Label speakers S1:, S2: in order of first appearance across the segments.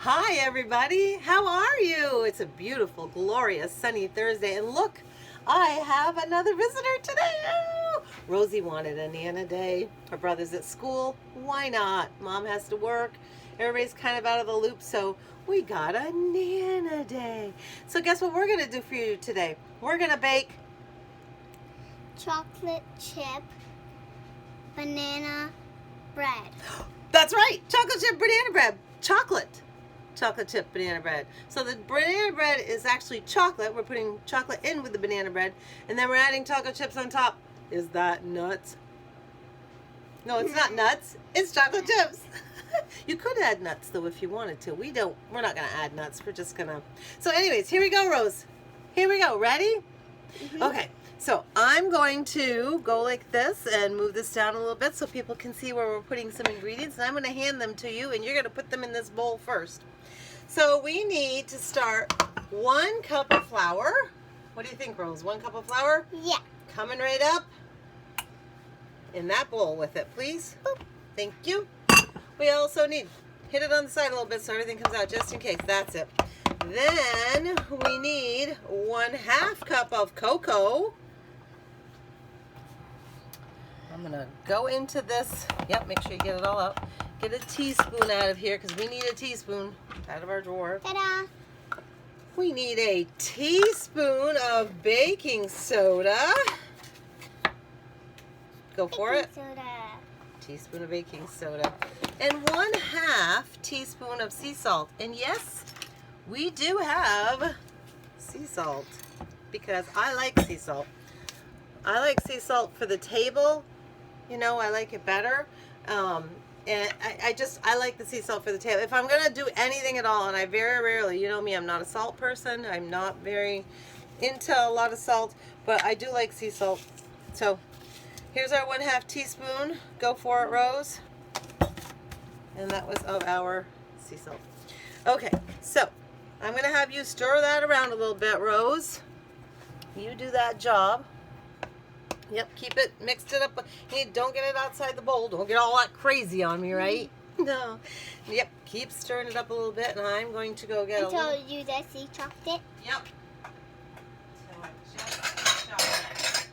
S1: Hi everybody, how are you? It's a beautiful, glorious, sunny Thursday, and look, I have another visitor today. Oh, Rosie wanted a Nana day. Her brother's at school. Why not? Mom has to work. Everybody's kind of out of the loop, so we got a Nana day. So guess what we're gonna do for you today? We're gonna bake
S2: chocolate chip banana bread.
S1: That's right, chocolate chip banana bread. Chocolate chip banana bread. So the banana bread is actually chocolate. We're putting chocolate in with the banana bread, and then we're adding chocolate chips on top. Is that nuts? No, it's not nuts. It's chocolate chips. You could add nuts though if you wanted to. We're not gonna add nuts. We're just gonna. So anyways, here we go, Rose. Here we go. Ready? Okay. So I'm going to go like this and move this down a little bit so people can see where we're putting some ingredients. And I'm going to hand them to you, and you're going to put them in this bowl first. So we need to start 1 cup of flour. What do you think, Rose? 1 cup of flour?
S2: Yeah.
S1: Coming right up in that bowl with it, please. Boop. Thank you. We also need, hit it on the side a little bit so everything comes out just in case. That's it. Then we need 1/2 cup of cocoa. I'm gonna go into this. Yep, make sure you get it all out. Get a teaspoon out of here because we need a teaspoon out of our drawer.
S2: Ta-da!
S1: We need a teaspoon of baking soda. Go for it.
S2: Soda.
S1: Teaspoon of baking soda. And 1/2 teaspoon of sea salt. And yes, we do have sea salt because I like sea salt. I like sea salt for the table. You know, I like it better. And I like the sea salt for the table. If I'm going to do anything at all, and I very rarely, you know me, I'm not a salt person. I'm not very into a lot of salt, but I do like sea salt. So here's our 1/2 teaspoon. Go for it, Rose. And that was of our sea salt. Okay, so I'm going to have you stir that around a little bit, Rose. You do that job. Yep, keep it, mixed it up. Don't get it outside the bowl. Don't get all that crazy on me, right? No. Yep, keep stirring it up a little bit, and I'm going to go get a little...
S2: Until you just see chocolate?
S1: Yep. So I just see chocolate.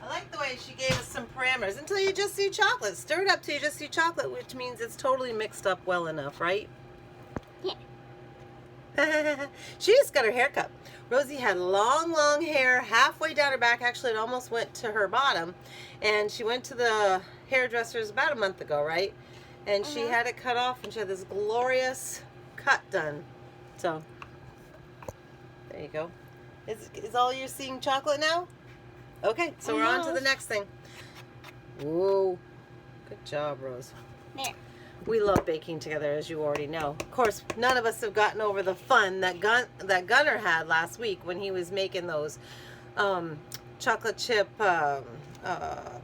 S1: I like the way she gave us some parameters. Until you just see chocolate. Stir it up till you just see chocolate, which means it's totally mixed up well enough, right?
S2: Yeah.
S1: She just got her hair cut. Rosie had long hair halfway down her back. Actually, it almost went to her bottom. And she went to the hairdressers about a month ago, right? And she had it cut off, and she had this glorious cut done. So, there you go. Is all you're seeing chocolate now? Okay, so we're on to the next thing. Whoa. Good job, Rose.
S2: There.
S1: We love baking together, as you already know. Of course, none of us have gotten over the fun that Gunner had last week when he was making those chocolate chip,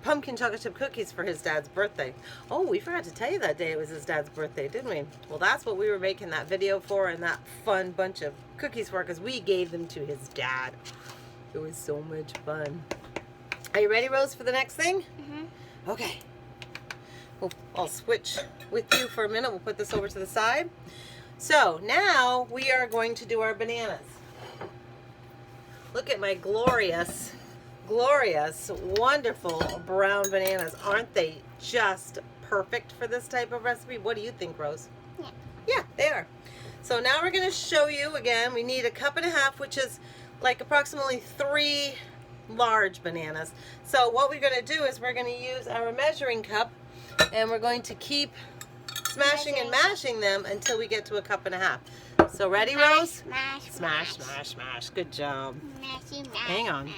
S1: pumpkin chocolate chip cookies for his dad's birthday. Oh, we forgot to tell you that day it was his dad's birthday, didn't we? Well, that's what we were making that video for and that fun bunch of cookies for, because we gave them to his dad. It was so much fun. Are you ready, Rose, for the next thing? Okay. I'll switch with you for a minute. We'll put this over to the side. So now we are going to do our bananas. Look at my glorious, wonderful brown bananas. Aren't they just perfect for this type of recipe? What do you think, Rose?
S2: Yeah.
S1: Yeah, they are. So now we're going to show you again. We need 1.5 cups, which is like approximately 3 large bananas. So what we're going to do is we're going to use our measuring cup, and we're going to keep smashing and mashing them until we get to 1.5 cups. So ready, Rose? Smash. Good job. Hang on.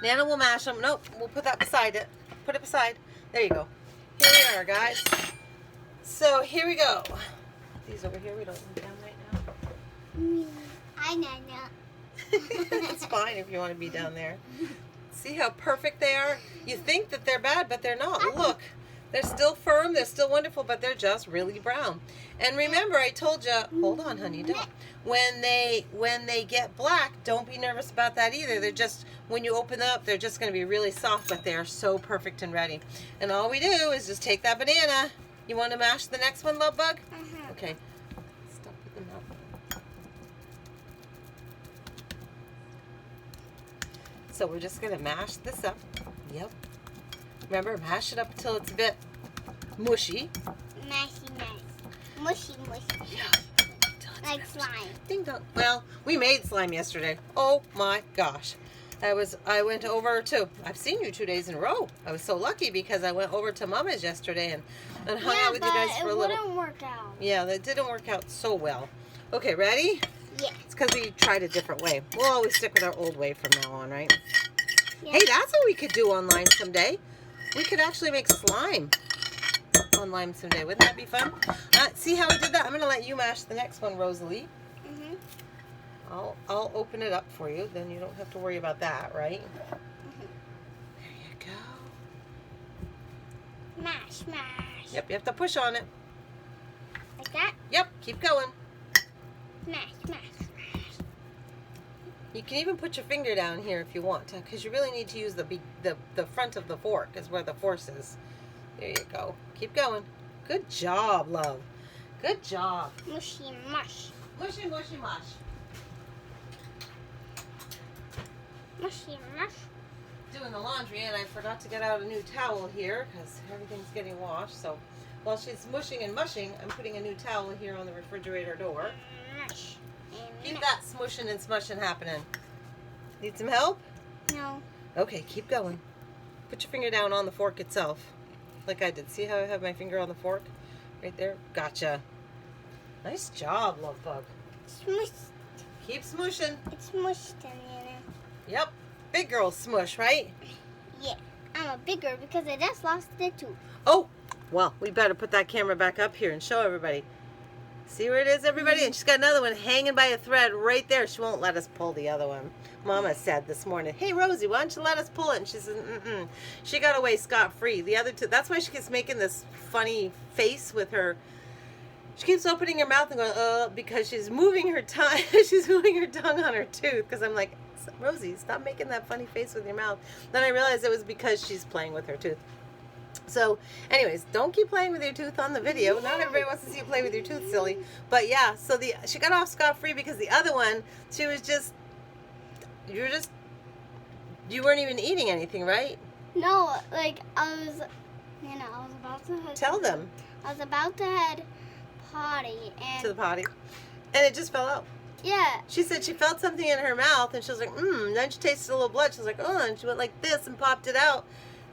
S1: Nana will mash them. Nope, we'll put that beside it. Put it beside. There you go. Here we are, guys. So here we go. These over here, we don't need them right now.
S2: I know.
S1: It's fine if you want to be down there. See how perfect they are? You think that they're bad, but they're not. Look, they're still firm, they're still wonderful, but they're just really brown. And remember, I told you, hold on, honey, don't. When they get black, don't be nervous about that either. They're just, when you open them up, they're just going to be really soft, but they are so perfect and ready. And all we do is just take that banana. You want to mash the next one, love bug? Okay. them up. So we're just going to mash this up. Yep. Remember, mash it up until it's a bit mushy.
S2: Mashy, nice. Mushy, mushy.
S1: Yeah.
S2: Like slime.
S1: Ding dong. Well, we made slime yesterday. Oh my gosh. I went over to, I've seen you 2 days in a row. I was so lucky because I went over to Mama's yesterday and hung out with you guys for a little.
S2: Yeah, but it wouldn't work out.
S1: Yeah, that didn't work out so well. Okay, ready?
S2: Yeah.
S1: It's because we tried a different way. We'll always stick with our old way from now on, right?
S2: Yeah.
S1: Hey, that's what we could do online someday. We could actually make slime online someday. Wouldn't that be fun? See how we did that? I'm going to let you mash the next one, Rosalie.
S2: Mm-hmm.
S1: I'll open it up for you. Then you don't have to worry about that, right?
S2: Mm-hmm.
S1: There you go.
S2: Mash, mash.
S1: Yep, you have to push on it.
S2: Like that?
S1: Yep, keep going.
S2: Mash, mash, mash.
S1: You can even put your finger down here if you want to, because you really need to use the front of the fork is where the force is. There you go. Keep going. Good job, love. Good job.
S2: Mushy, mush.
S1: Mushy, mushy, mush.
S2: Mushy, mush.
S1: Doing the laundry, and I forgot to get out a new towel here because everything's getting washed. So while she's mushing and mushing, I'm putting a new towel here on the refrigerator door.
S2: Mush.
S1: Keep that smushing and smushing happening. Need some help?
S2: No.
S1: Okay, keep going. Put your finger down on the fork itself, like I did. See how I have my finger on the fork? Right there? Gotcha. Nice job, love bug.
S2: Smush.
S1: Keep smushing.
S2: It's mushed in, you know.
S1: Yep. Big girl smush, right?
S2: Yeah. I'm a bigger because I just lost the tooth.
S1: Oh, well, we better put that camera back up here and show everybody. See where it is, everybody? And she's got another one hanging by a thread right there. She won't let us pull the other one. Mama said this morning, hey, Rosie, why don't you let us pull it? And she said, mm-mm. She got away scot-free. The other two, that's why she keeps making this funny face with her. She keeps opening her mouth and going, because she's moving her tongue. She's moving her tongue on her tooth. Because I'm like, Rosie, stop making that funny face with your mouth. Then I realized it was because she's playing with her tooth. So, anyways, don't keep playing with your tooth on the video. Not everybody wants to see you play with your tooth, silly. But yeah, so she got off scot-free because the other one, she was just, you weren't even eating anything, right?
S2: No, like I was about to head.
S1: Tell them.
S2: I was about to head potty and.
S1: To the potty. And it just fell out.
S2: Yeah.
S1: She said she felt something in her mouth and she was like, then she tasted a little blood. She was like, oh, and she went like this and popped it out.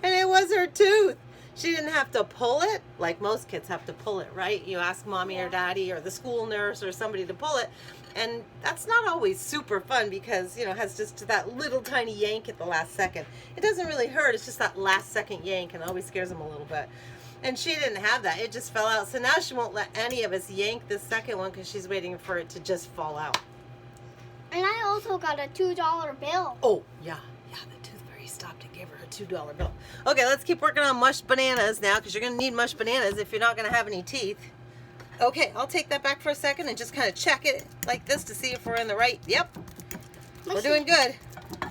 S1: And it was her tooth. She didn't have to pull it, like most kids have to pull it, right? You ask mommy or daddy or the school nurse or somebody to pull it. And that's not always super fun because, it has just that little tiny yank at the last second. It doesn't really hurt. It's just that last second yank and it always scares them a little bit. And she didn't have that. It just fell out. So now she won't let any of us yank the second one because she's waiting for it to just fall out.
S2: And I also got a $2 bill.
S1: Oh, yeah. Yeah, the tooth fairy stopped and gave her a $2 bill. Okay, let's keep working on mushed bananas now because you're going to need mushed bananas if you're not going to have any teeth. Okay, I'll take that back for a second and just kind of check it like this to see if we're in the right. Yep. We're doing good.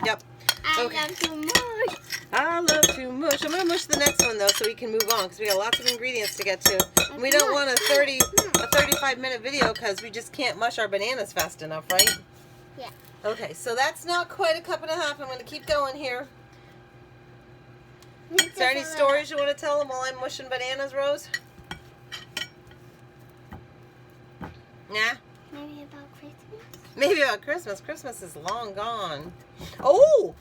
S1: Yep.
S2: I
S1: Okay.
S2: love to mush.
S1: I love to mush. I'm going to mush the next one, though, so we can move on because we got lots of ingredients to get to. And we don't want a 35-minute video because we just can't mush our bananas fast enough, right?
S2: Yeah.
S1: Okay, so that's not quite a cup and a half. I'm going to keep going here. Is there any stories you want to tell them while I'm mushing bananas, Rose? Nah?
S2: Maybe about Christmas?
S1: Maybe about Christmas. Christmas is long gone. Oh!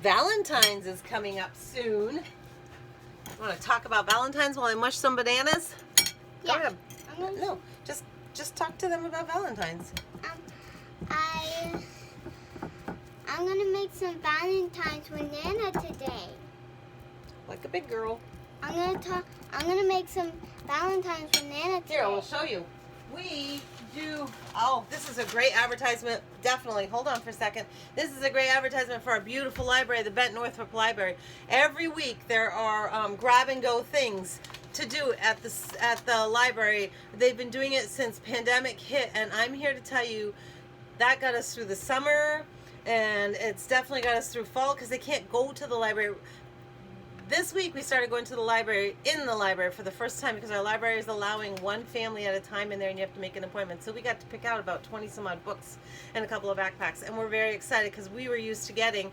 S1: Valentine's is coming up soon. Want to talk about Valentine's while I mush some bananas? Go
S2: Yeah.
S1: ahead.
S2: I'm gonna,
S1: No, just talk to them about Valentine's.
S2: I'm gonna make some Valentine's banana today.
S1: Like a big girl.
S2: I'm gonna make some Valentine's banana today.
S1: Here, I will show you. We do, oh, this is a great advertisement. Definitely, hold on for a second. This is a great advertisement for our beautiful library, the Benton Northrop Library. Every week there are grab and go things to do at the library. They've been doing it since pandemic hit, and I'm here to tell you that got us through the summer, and it's definitely got us through fall because they can't go to the library. This week we started going to the library, in the library for the first time, because our library is allowing one family at a time in there and you have to make an appointment. So we got to pick out about 20 some odd books and a couple of backpacks, and we're very excited because we were used to getting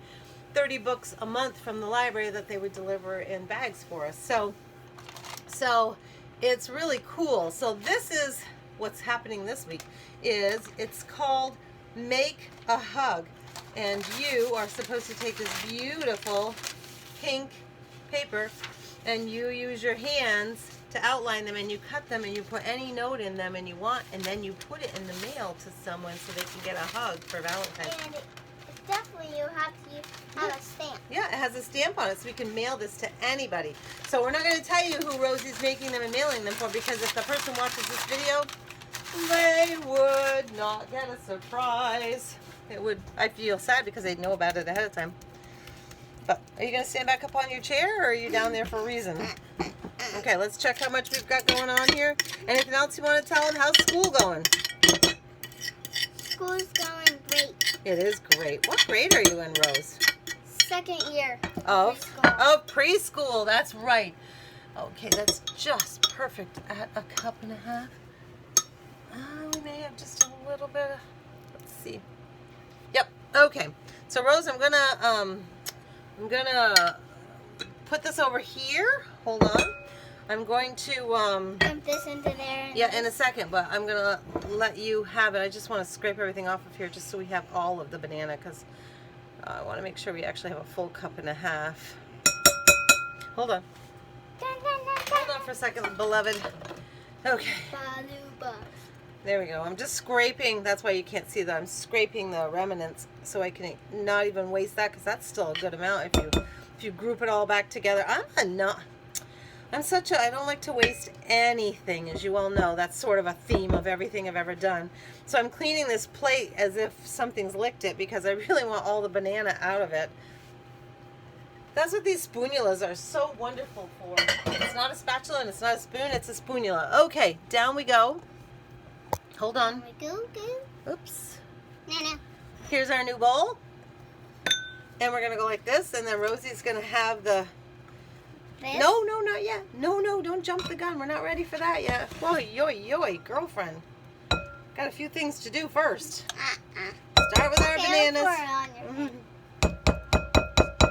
S1: 30 books a month from the library that they would deliver in bags for us. So it's really cool. So this is what's happening this week. It's called Make a Hug, and you are supposed to take this beautiful pink paper and you use your hands to outline them, and you cut them and you put any note in them and you want, and then you put it in the mail to someone so they can get a hug for Valentine's.
S2: And it's definitely you have to have a stamp.
S1: Yeah, it has a stamp on it, so we can mail this to anybody. So we're not going to tell you who Rosie's making them and mailing them for, because if the person watches this video, they would not get a surprise. It would. I feel sad because they'd know about it ahead of time. But are you going to stand back up on your chair, or are you down there for a reason? Okay, let's check how much we've got going on here. Anything else you want to tell them? How's school going?
S2: School's going great.
S1: It is great. What grade are you in, Rose?
S2: Second year.
S1: Of
S2: preschool.
S1: Preschool. That's right. Okay, that's just perfect at a cup and a half. We may have just a little bit of, let's see. Yep. Okay. So Rose, I'm gonna put this over here. Hold on. I'm going to
S2: Dump this into there.
S1: yeah, in a second, but I'm gonna let you have it. I just want to scrape everything off of here just so we have all of the banana, because I want to make sure we actually have a full cup and a half. Hold on. Hold on for a second, beloved. Okay.
S2: Baluba.
S1: There we go. I'm just scraping. That's why you can't see that. I'm scraping the remnants so I can not even waste that, because that's still a good amount if you group it all back together. I don't like to waste anything, as you all know. That's sort of a theme of everything I've ever done. So I'm cleaning this plate as if something's licked it, because I really want all the banana out of it. That's what these spatulas are so wonderful for. It's not a spatula and it's not a spoon, it's a spatula. Okay, down we go. Hold on.
S2: There we go.
S1: Oops.
S2: Nana.
S1: Here's our new bowl. And we're going to go like this, and then Rosie's going to have the...
S2: This?
S1: No, not yet. No, don't jump the gun. We're not ready for that yet. Whoa, yoy, girlfriend. Got a few things to do first. Start with our bananas.
S2: Pour it on your head.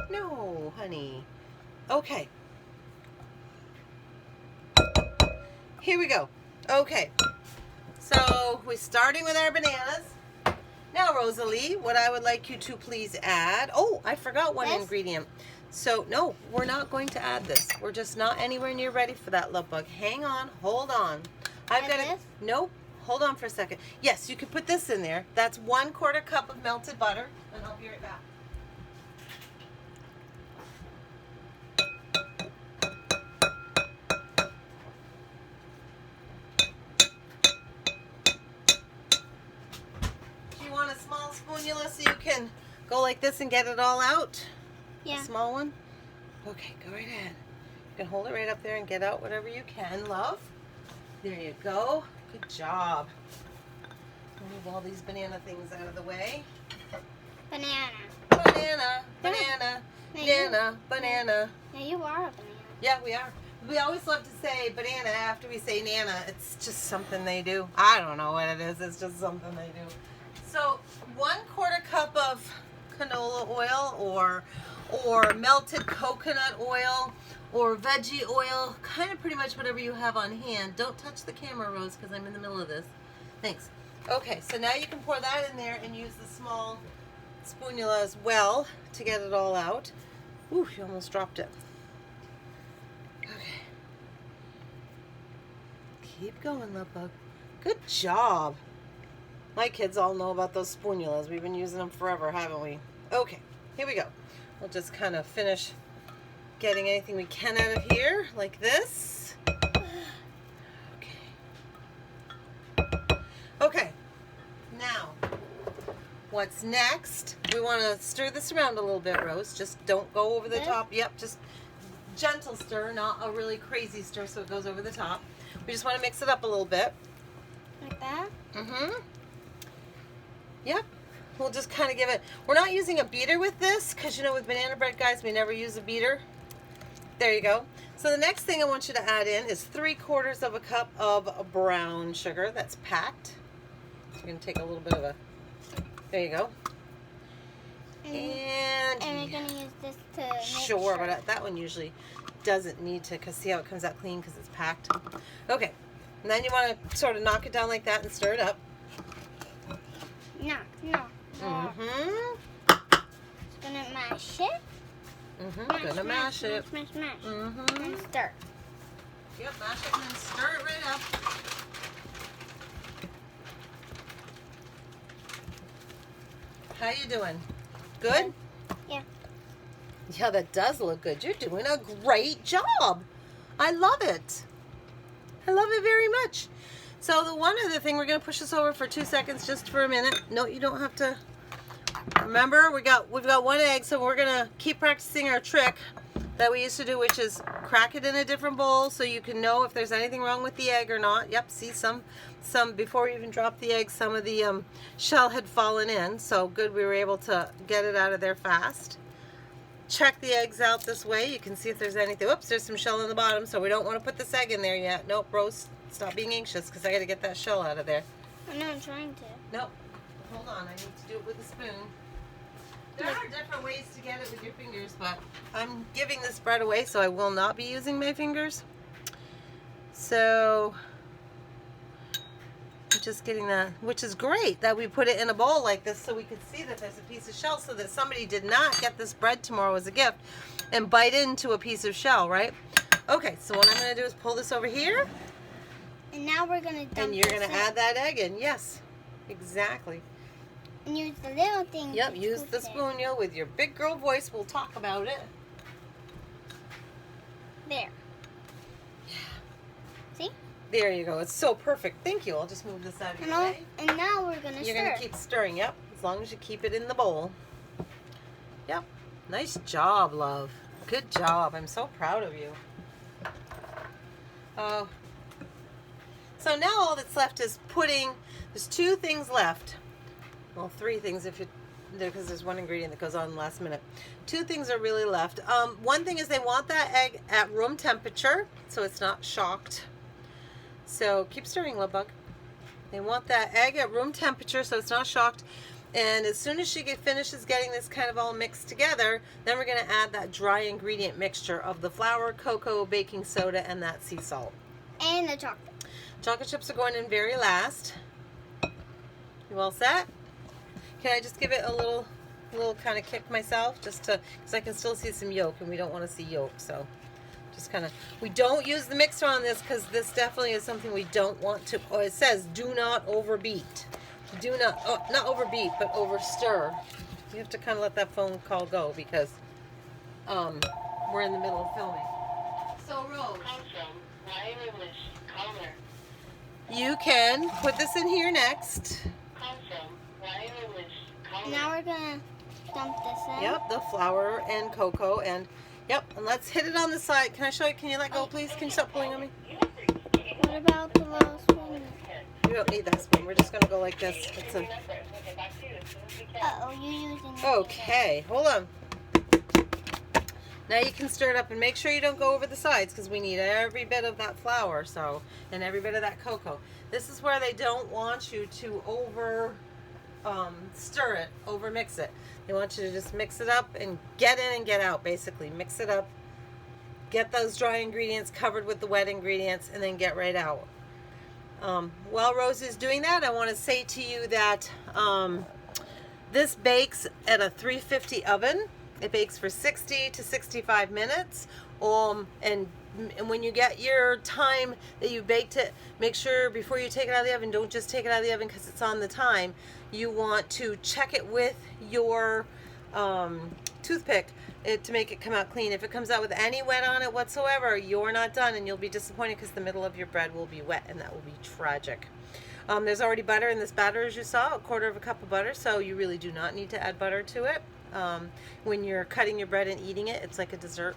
S1: No, honey. Okay. Here we go. Okay. So we're starting with our bananas. Now, Rosalie, what I would like you to please add... Oh, I forgot one ingredient. So, no, we're not going to add this. We're just not anywhere near ready for that, love bug. Hang on. Hold on. I've got to... Nope. Hold on for a second. Yes, you can put this in there. That's 1/4 cup of melted butter. And I'll be right back. So you can go like this and get it all out?
S2: Yeah.
S1: A small one? Okay, go right ahead. You can hold it right up there and get out whatever you can, love. There you go. Good job. Move all these banana things out of the way.
S2: Banana.
S1: Banana, banana, banana.
S2: Yeah, you are a banana.
S1: Yeah, we are. We always love to say banana after we say nana. It's just something they do. I don't know what it is. It's just something they do. So 1/4 cup of canola oil or melted coconut oil or veggie oil, kind of pretty much whatever you have on hand. Don't touch the camera, Rose, because I'm in the middle of this. Thanks. Okay, so now you can pour that in there and use the small spatula as well to get it all out. Ooh, you almost dropped it. Okay. Keep going, love bug. Good job. My kids all know about those spatulas. We've been using them forever, haven't we? Okay, here we go. We'll just kind of finish getting anything we can out of here, like this. Okay, now, what's next? We want to stir this around a little bit, Rose. Just don't go over the top. Yep, just gentle stir, not a really crazy stir so it goes over the top. We just want to mix it up a little bit.
S2: Like that?
S1: Mm-hmm. Yep. We'll just kind of give it... We're not using a beater with this because, you know, with banana bread, guys, we never use a beater. There you go. So the next thing I want you to add in is 3/4 of a cup of brown sugar that's packed. So you're going to take a little bit of a, there you go. And
S2: we're going to use this to make
S1: sure, but that one usually doesn't need to, because see how it comes out clean because it's packed. Okay, and then you want to sort of knock it down like that and stir it up.
S2: No.
S1: Mm-hmm.
S2: Just going to mash it.
S1: Mm-hmm. Gonna mash it.
S2: Mash.
S1: Mm-hmm.
S2: And stir.
S1: Yep, mash it and then stir it right up. How you doing? Good?
S2: Yeah.
S1: Yeah, that does look good. You're doing a great job. I love it. I love it very much. So the one other thing, we're going to push this over for 2 seconds just for a minute. No, you don't have to. Remember, we've got 1 egg, so we're going to keep practicing our trick that we used to do, which is crack it in a different bowl so you can know if there's anything wrong with the egg or not. Yep, see some before we even dropped the egg, some of the shell had fallen in. So good, we were able to get it out of there fast. Check the eggs out this way. You can see if there's anything. Oops, there's some shell in the bottom, so we don't want to put this egg in there yet. Nope, Rose, stop being anxious because I got to get that shell out of there.
S2: I know, I'm trying to.
S1: Nope. Hold on, I need to do it with a spoon. There are different ways to get it with your fingers, but I'm giving this bread away, so I will not be using my fingers. So I'm just getting that, which is great that we put it in a bowl like this so we could see that there's a piece of shell, so that somebody did not get this bread tomorrow as a gift and bite into a piece of shell, right? Okay, so what I'm going to do is pull this over here.
S2: And now we're going to dump
S1: and you're going to add that egg in. Yes, exactly.
S2: And use the little thing.
S1: Yep, use the spoon, yo, with your big girl voice. We'll talk about it.
S2: There.
S1: Yeah.
S2: See?
S1: There you go. It's so perfect. Thank you. I'll just move this out of your way.
S2: And now we're going to stir.
S1: You're going to keep stirring, yep, as long as you keep it in the bowl. Yep. Nice job, love. Good job. I'm so proud of you. So now all that's left is putting, there's 2 things left. Well, 3 things if you, because there's 1 ingredient that goes on last minute. 2 things are really left. One thing is they want that egg at room temperature, so it's not shocked. So keep stirring, love bug. They want that egg at room temperature, so it's not shocked. And as soon as she finishes getting this kind of all mixed together, then we're going to add that dry ingredient mixture of the flour, cocoa, baking soda, and that sea salt.
S2: And the chocolate.
S1: Chocolate chips are going in very last. You all set? Can I just give it a little kind of kick myself, just to, because I can still see some yolk, and we don't want to see yolk, so just kind of. We don't use the mixer on this because this definitely is something we don't want to. Oh, it says do not overbeat. Do not, not overbeat, but over stir. You have to kind of let that phone call go because we're in the middle of filming. So Rose, you can put this in here next.
S2: Now we're going to dump this in.
S1: Yep, the flour and cocoa, and yep, and let's hit it on the side. Can I show you? Can you let go, please? Can you stop pulling on me?
S2: What about the little spoon?
S1: You don't need that spoon. We're just going to go like this. It's a...
S2: Uh-oh, you're using it.
S1: Okay, hold on. Now you can stir it up and make sure you don't go over the sides because we need every bit of that flour, so, and every bit of that cocoa. This is where they don't want you to stir it, over mix it. They want you to just mix it up and get in and get out, basically. Mix it up, get those dry ingredients covered with the wet ingredients, and then get right out. While Rose is doing that, I want to say to you that this bakes at a 350 oven. It bakes for 60 to 65 minutes. And when you get your time that you baked it, make sure before you take it out of the oven, don't just take it out of the oven because it's on the time. You want to check it with your toothpick to make it come out clean. If it comes out with any wet on it whatsoever, you're not done, and you'll be disappointed because the middle of your bread will be wet, and that will be tragic. There's already butter in this batter, as you saw, 1/4 cup of butter, so you really do not need to add butter to it. When you're cutting your bread and eating it, it's like a dessert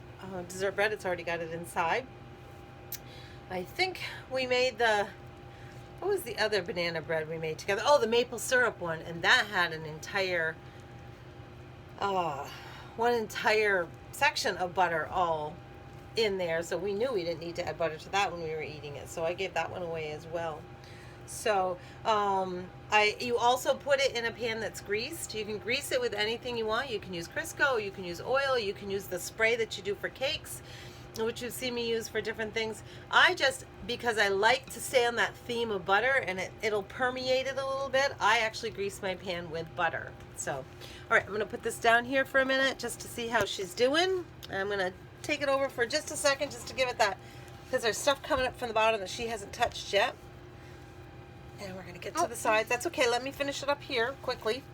S1: bread. It's already got it inside. I think we made what was the other banana bread we made together? Oh, the maple syrup one, and that had an entire one entire section of butter all in there, so we knew we didn't need to add butter to that when we were eating it. So I gave that one away as well. So you also put it in a pan that's greased. You can grease it with anything you want. You can use Crisco, you can use oil, you can use the spray that you do for cakes, which you've seen me use for different things. I just, because I like to stay on that theme of butter and it'll permeate it a little bit, I actually grease my pan with butter. So, all right, I'm going to put this down here for a minute just to see how she's doing. I'm going to take it over for just a second just to give it that, because there's stuff coming up from the bottom that she hasn't touched yet. And we're going to get to the sides. That's okay. Let me finish it up here quickly.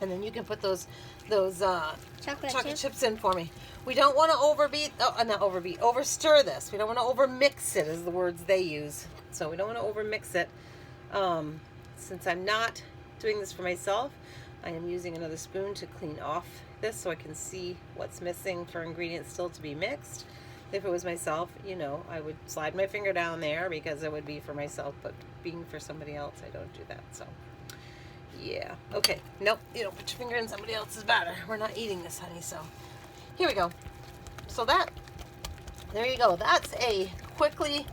S1: And then you can put those chocolate chips in for me. We don't want to overstir this. We don't want to overmix it, is the words they use. So we don't want to overmix it. Since I'm not doing this for myself, I am using another spoon to clean off this so I can see what's missing for ingredients still to be mixed. If it was myself, you know, I would slide my finger down there because it would be for myself, but being for somebody else, I don't do that. So yeah. Okay. Nope. You don't put your finger in somebody else's batter. We're not eating this, honey. So here we go. So there you go. That's a quickly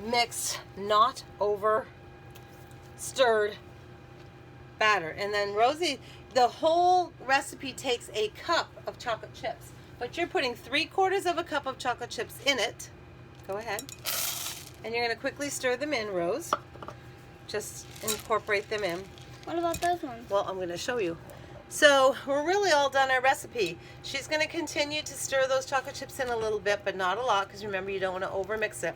S1: mixed, not over stirred batter. And then Rosie, the whole recipe takes a cup of chocolate chips, but you're putting 3/4 of a cup of chocolate chips in it. Go ahead. And you're going to quickly stir them in, Rose. Just incorporate them in.
S2: What about those ones?
S1: Well, I'm going to show you. So we're really all done our recipe. She's going to continue to stir those chocolate chips in a little bit, but not a lot, because remember, you don't want to overmix it.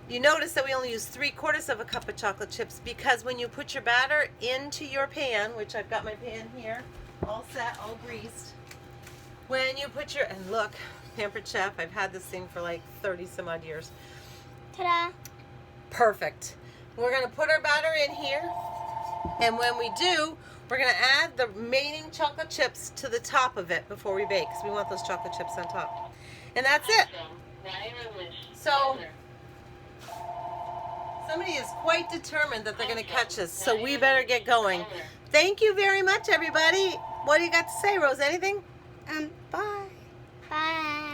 S1: You notice that we only use 3/4 of a cup of chocolate chips, because when you put your batter into your pan, which I've got my pan here, all set, all greased. When you put your, and look, Pampered Chef, I've had this thing for like 30 some odd years.
S2: Ta-da!
S1: Perfect. We're going to put our batter in here, and when we do, we're going to add the remaining chocolate chips to the top of it before we bake, because we want those chocolate chips on top. And that's it. So somebody is quite determined that they're going to catch us, so we better get going. Thank you very much, everybody. What do you got to say, Rose? Anything?
S2: Bye. Bye.